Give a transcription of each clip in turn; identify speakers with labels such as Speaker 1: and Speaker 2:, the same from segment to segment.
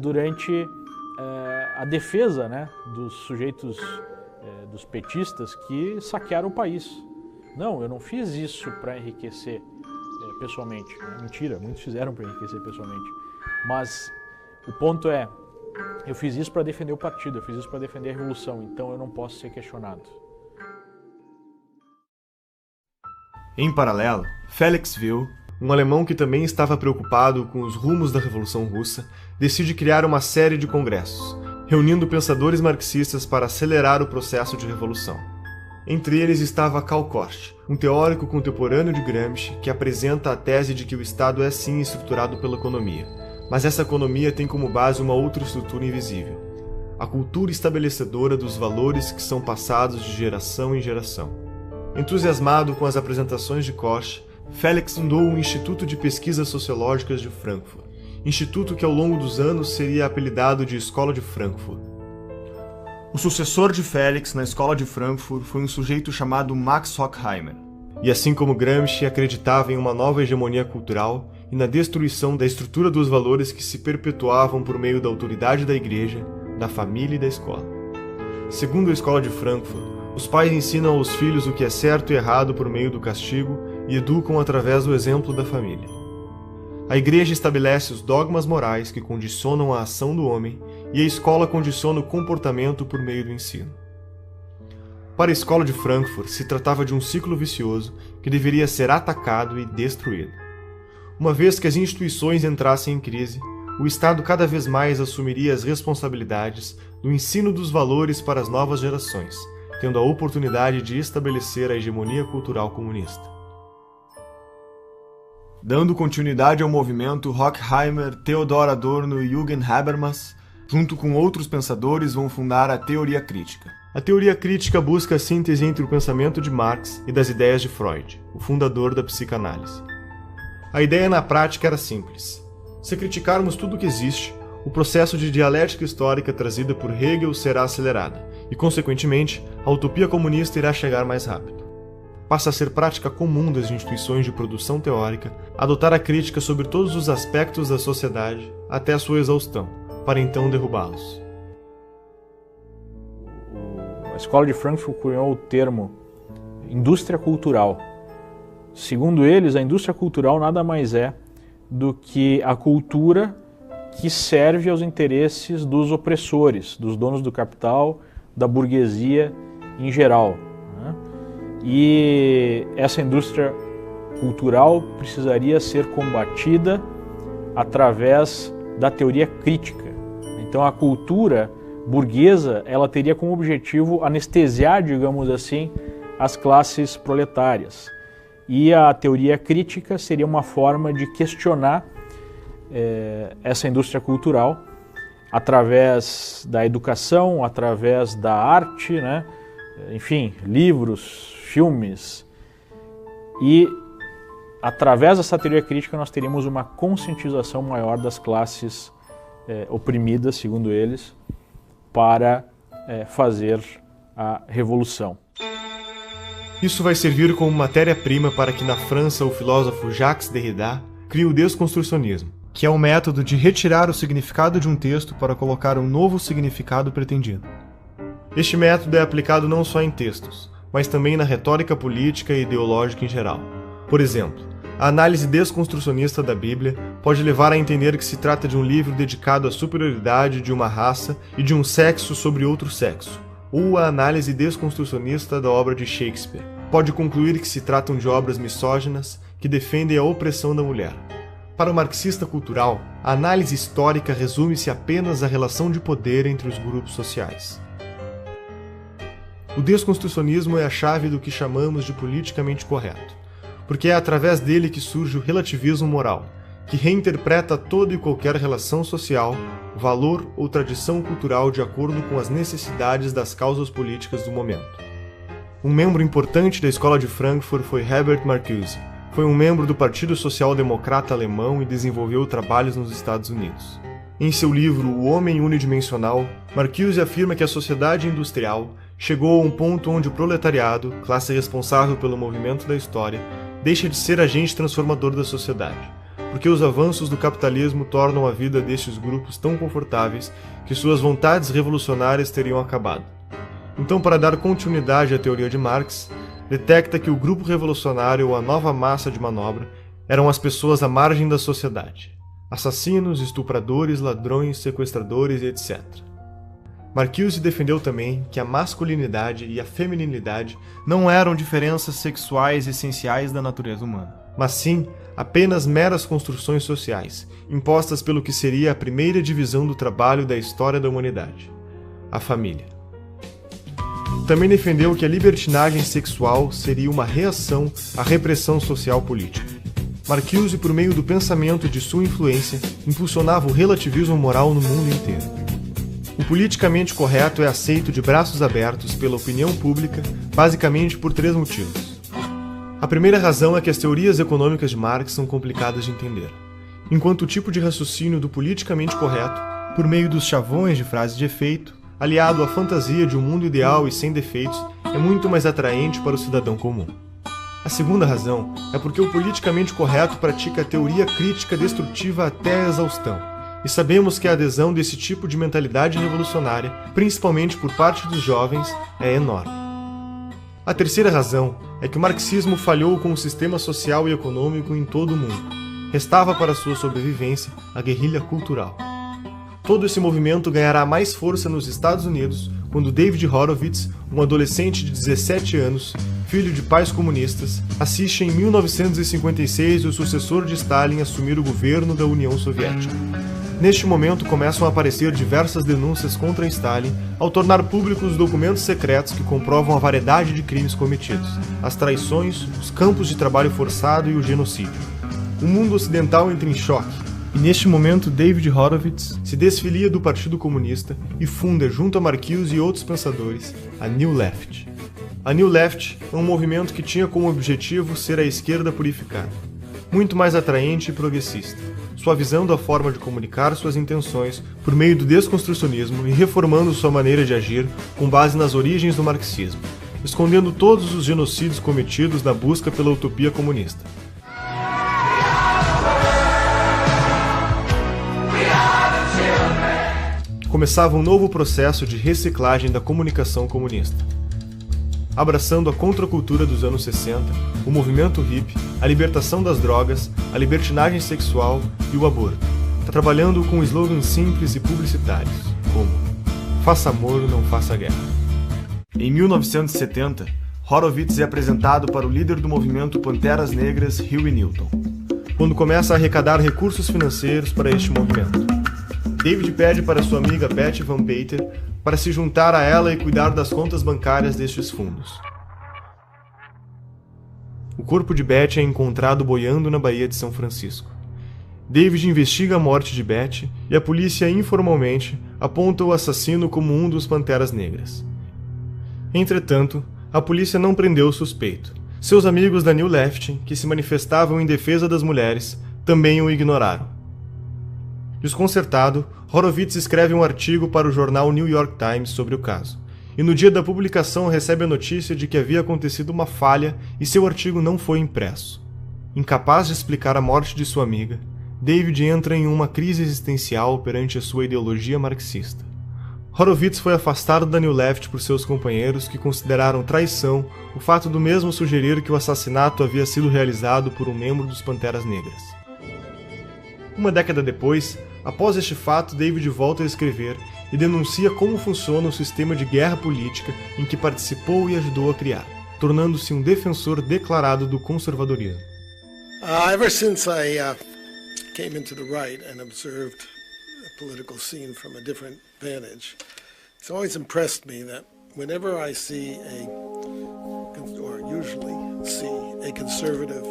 Speaker 1: durante a defesa, né, dos sujeitos, dos petistas que saquearam o país. Não, eu não fiz isso para enriquecer pessoalmente. Mentira, muitos fizeram para enriquecer pessoalmente. Mas o ponto é, eu fiz isso para defender o partido, eu fiz isso para defender a revolução, então eu não posso ser questionado.
Speaker 2: Em paralelo, Felix Wilhl, um alemão que também estava preocupado com os rumos da Revolução Russa, decide criar uma série de congressos, reunindo pensadores marxistas para acelerar o processo de revolução. Entre eles estava Karl Korsch, um teórico contemporâneo de Gramsci que apresenta a tese de que o Estado é sim estruturado pela economia, mas essa economia tem como base uma outra estrutura invisível, a cultura estabelecedora dos valores que são passados de geração em geração. Entusiasmado com as apresentações de Korsch, Felix fundou o Instituto de Pesquisas Sociológicas de Frankfurt, instituto que ao longo dos anos seria apelidado de Escola de Frankfurt. O sucessor de Felix na Escola de Frankfurt foi um sujeito chamado Max Horkheimer, e assim como Gramsci acreditava em uma nova hegemonia cultural e na destruição da estrutura dos valores que se perpetuavam por meio da autoridade da igreja, da família e da escola. Segundo a Escola de Frankfurt, os pais ensinam aos filhos o que é certo e errado por meio do castigo e educam através do exemplo da família. A igreja estabelece os dogmas morais que condicionam a ação do homem e a escola condiciona o comportamento por meio do ensino. Para a Escola de Frankfurt, se tratava de um ciclo vicioso que deveria ser atacado e destruído. Uma vez que as instituições entrassem em crise, o Estado cada vez mais assumiria as responsabilidades do ensino dos valores para as novas gerações, tendo a oportunidade de estabelecer a hegemonia cultural comunista. Dando continuidade ao movimento, Horkheimer, Theodor Adorno e Jürgen Habermas, junto com outros pensadores, vão fundar a teoria crítica. A teoria crítica busca a síntese entre o pensamento de Marx e das ideias de Freud, o fundador da psicanálise. A ideia na prática era simples. Se criticarmos tudo o que existe, o processo de dialética histórica trazida por Hegel será acelerado e, consequentemente, a utopia comunista irá chegar mais rápido. Passa a ser prática comum das instituições de produção teórica adotar a crítica sobre todos os aspectos da sociedade até a sua exaustão, para então derrubá-los.
Speaker 1: A Escola de Frankfurt cunhou o termo indústria cultural. Segundo eles, a indústria cultural nada mais é do que a cultura que serve aos interesses dos opressores, dos donos do capital, da burguesia em geral, né? E essa indústria cultural precisaria ser combatida através da teoria crítica. Então a cultura burguesa, ela teria como objetivo anestesiar, digamos assim, as classes proletárias. E a teoria crítica seria uma forma de questionar essa indústria cultural através da educação, através da arte, né? Enfim, livros, filmes. E através dessa teoria crítica nós teríamos uma conscientização maior das classes oprimidas, segundo eles, para fazer a revolução.
Speaker 2: Isso vai servir como matéria-prima para que na França o filósofo Jacques Derrida crie o desconstrucionismo, que é o método de retirar o significado de um texto para colocar um novo significado pretendido. Este método é aplicado não só em textos, mas também na retórica política e ideológica em geral. Por exemplo, a análise desconstrucionista da Bíblia pode levar a entender que se trata de um livro dedicado à superioridade de uma raça e de um sexo sobre outro sexo, ou a análise desconstrucionista da obra de Shakespeare pode concluir que se tratam de obras misóginas que defendem a opressão da mulher. Para o marxista cultural, a análise histórica resume-se apenas à relação de poder entre os grupos sociais. O desconstrucionismo é a chave do que chamamos de politicamente correto, porque é através dele que surge o relativismo moral, que reinterpreta toda e qualquer relação social, valor ou tradição cultural de acordo com as necessidades das causas políticas do momento. Um membro importante da Escola de Frankfurt foi Herbert Marcuse. Foi um membro do Partido Social Democrata Alemão e desenvolveu trabalhos nos Estados Unidos. Em seu livro O Homem Unidimensional, Marcuse afirma que a sociedade industrial chegou a um ponto onde o proletariado, classe responsável pelo movimento da história, deixa de ser agente transformador da sociedade, porque os avanços do capitalismo tornam a vida destes grupos tão confortáveis que suas vontades revolucionárias teriam acabado. Então, para dar continuidade à teoria de Marx, detecta que o grupo revolucionário ou a nova massa de manobra eram as pessoas à margem da sociedade: assassinos, estupradores, ladrões, sequestradores, etc. Marcuse defendeu também que a masculinidade e a feminilidade não eram diferenças sexuais essenciais da natureza humana, mas sim apenas meras construções sociais, impostas pelo que seria a primeira divisão do trabalho da história da humanidade: a família. Também defendeu que a libertinagem sexual seria uma reação à repressão social política. Marcuse, por meio do pensamento e de sua influência, impulsionava o relativismo moral no mundo inteiro. O politicamente correto é aceito de braços abertos pela opinião pública, basicamente por 3 motivos. A primeira razão é que as teorias econômicas de Marx são complicadas de entender, enquanto o tipo de raciocínio do politicamente correto, por meio dos chavões de frases de efeito, aliado à fantasia de um mundo ideal e sem defeitos, é muito mais atraente para o cidadão comum. A segunda razão é porque o politicamente correto pratica a teoria crítica destrutiva até a exaustão, e sabemos que a adesão desse tipo de mentalidade revolucionária, principalmente por parte dos jovens, é enorme. A terceira razão é que o marxismo falhou com o sistema social e econômico em todo o mundo. Restava para sua sobrevivência a guerrilha cultural. Todo esse movimento ganhará mais força nos Estados Unidos quando David Horowitz, um adolescente de 17 anos, filho de pais comunistas, assiste em 1956 o sucessor de Stalin assumir o governo da União Soviética. Neste momento começam a aparecer diversas denúncias contra Stalin ao tornar públicos os documentos secretos que comprovam a variedade de crimes cometidos, as traições, os campos de trabalho forçado e o genocídio. O mundo ocidental entra em choque, e neste momento David Horowitz se desfilia do Partido Comunista e funda, junto a Marcuse e outros pensadores, a New Left. A New Left é um movimento que tinha como objetivo ser a esquerda purificada, muito mais atraente e progressista, suavizando a forma de comunicar suas intenções por meio do desconstrucionismo e reformando sua maneira de agir com base nas origens do marxismo, escondendo todos os genocídios cometidos na busca pela utopia comunista. Começava um novo processo de reciclagem da comunicação comunista, abraçando a contracultura dos anos 60, o movimento hippie, a libertação das drogas, a libertinagem sexual e o aborto, trabalhando com slogans simples e publicitários, como "Faça amor, não faça guerra". Em 1970, Horowitz é apresentado para o líder do movimento Panteras Negras, Huey Newton, quando começa a arrecadar recursos financeiros para este movimento. David pede para sua amiga Betty Van Pater para se juntar a ela e cuidar das contas bancárias destes fundos. O corpo de Betty é encontrado boiando na Baía de São Francisco. David investiga a morte de Betty e a polícia informalmente aponta o assassino como um dos Panteras Negras. Entretanto, a polícia não prendeu o suspeito. Seus amigos da New Left, que se manifestavam em defesa das mulheres, também o ignoraram. Desconcertado, Horowitz escreve um artigo para o jornal New York Times sobre o caso, e no dia da publicação recebe a notícia de que havia acontecido uma falha e seu artigo não foi impresso. Incapaz de explicar a morte de sua amiga, David entra em uma crise existencial perante a sua ideologia marxista. Horowitz foi afastado da New Left por seus companheiros, que consideraram traição o fato do mesmo sugerir que o assassinato havia sido realizado por um membro dos Panteras Negras. Uma década depois, após este fato, David volta a escrever e denuncia como funciona o sistema de guerra política em que participou e ajudou a criar, tornando-se um defensor declarado do conservadorismo.
Speaker 3: Ever since I came into the right and observed the political scene from a different vantage, it's always impressed me that whenever I see or usually see a conservative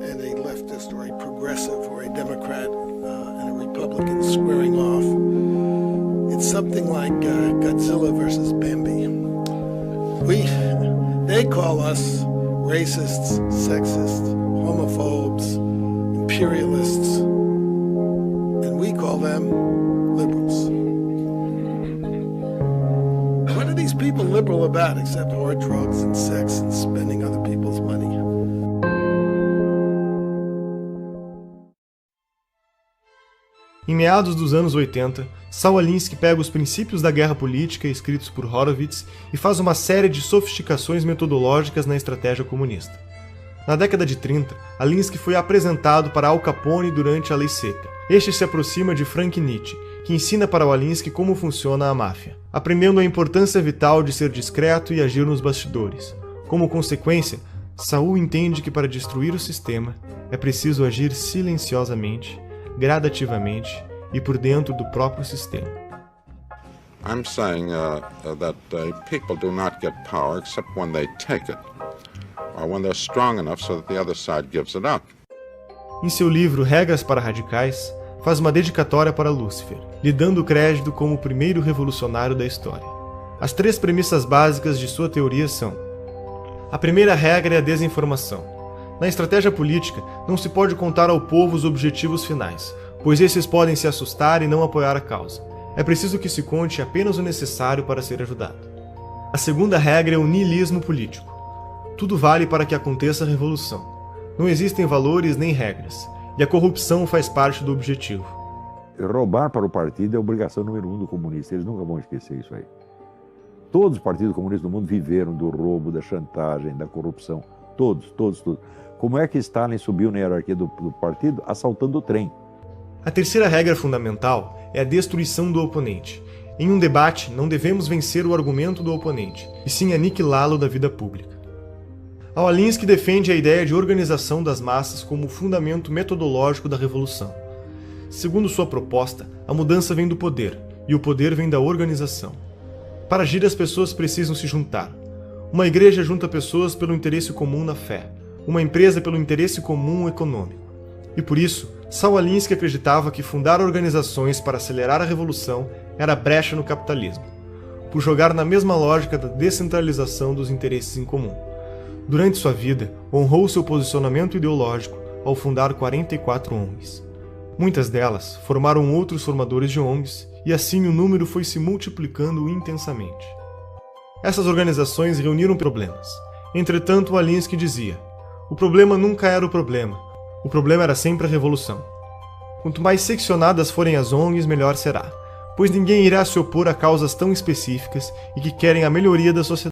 Speaker 3: and a leftist or a progressive or a Democrat and a Republican squaring off, it's something like Godzilla versus Bambi. They call us racists, sexist, homophobes, imperialists, and we call them liberals. What are these people liberal about except hard drugs and sex and spending other people's money?
Speaker 2: Em meados dos anos 80, Saul Alinsky pega os princípios da guerra política escritos por Horowitz e faz uma série de sofisticações metodológicas na estratégia comunista. Na década de 30, Alinsky foi apresentado para Al Capone durante a Lei Seca. Este se aproxima de Frank Nietzsche, que ensina para o Alinsky como funciona a máfia, aprendendo a importância vital de ser discreto e agir nos bastidores. Como consequência, Saul entende que para destruir o sistema é preciso agir silenciosamente, gradativamente e por dentro do próprio sistema.
Speaker 4: I'm saying that people do not get power except when they take it, or when they're strong enough so that the other side gives it up.
Speaker 2: Em seu livro Regras para Radicais, faz uma dedicatória para Lúcifer, lhe dando crédito como o primeiro revolucionário da história. As 3 premissas básicas de sua teoria são: a primeira regra é a desinformação. Na estratégia política, não se pode contar ao povo os objetivos finais, pois esses podem se assustar e não apoiar a causa. É preciso que se conte apenas o necessário para ser ajudado. A segunda regra é o niilismo político. Tudo vale para que aconteça a revolução. Não existem valores nem regras, e a corrupção faz parte do objetivo.
Speaker 5: Roubar para o partido é a obrigação número 1 do comunista, eles nunca vão esquecer isso aí. Todos os partidos comunistas do mundo viveram do roubo, da chantagem, da corrupção. Todos. Como é que Stalin subiu na hierarquia do partido? Assaltando o trem.
Speaker 2: A terceira regra fundamental é a destruição do oponente. Em um debate, não devemos vencer o argumento do oponente, e sim aniquilá-lo da vida pública. Alinsky defende a ideia de organização das massas como o fundamento metodológico da revolução. Segundo sua proposta, a mudança vem do poder, e o poder vem da organização. Para agir, as pessoas precisam se juntar. Uma igreja junta pessoas pelo interesse comum na fé, uma empresa pelo interesse comum econômico. E por isso, Saul Alinsky acreditava que fundar organizações para acelerar a revolução era brecha no capitalismo, por jogar na mesma lógica da descentralização dos interesses em comum. Durante sua vida, honrou seu posicionamento ideológico ao fundar 44 ONGs. Muitas delas formaram outros formadores de ONGs, e assim o número foi se multiplicando intensamente. Essas organizações reuniram problemas. Entretanto, Alinsky dizia: o problema nunca era o problema era sempre a revolução. Quanto mais seccionadas forem as ONGs, melhor será, pois ninguém irá se opor a causas tão específicas e que querem a melhoria da sociedade.